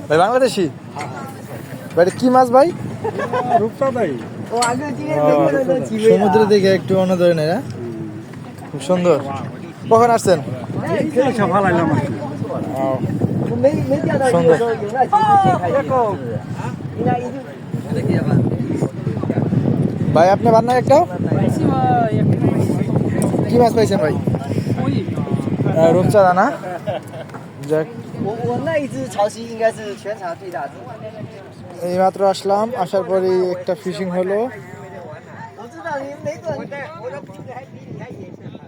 ভাই বাংলাদেশি ভাই এটা কি মাছ ভাই? রূপচাঁদাই। সমুদ্র থেকে একটু অন্য ধরনের, হ্যাঁ খুব সুন্দর। কখন আসছেন? ফালাইলাম আর কি। সুন্দর। ভাই আপনি বান্না একটাও কি মাছ পাইছেন ভাই? রূপচাঁদা না? যাক, 我那一只潮汐应该是全场最大只。 এই মাত্র আসলাম, আসার পরেই একটা ফিশিং হলো।我知道你没准，我的瓶子还比你还野生。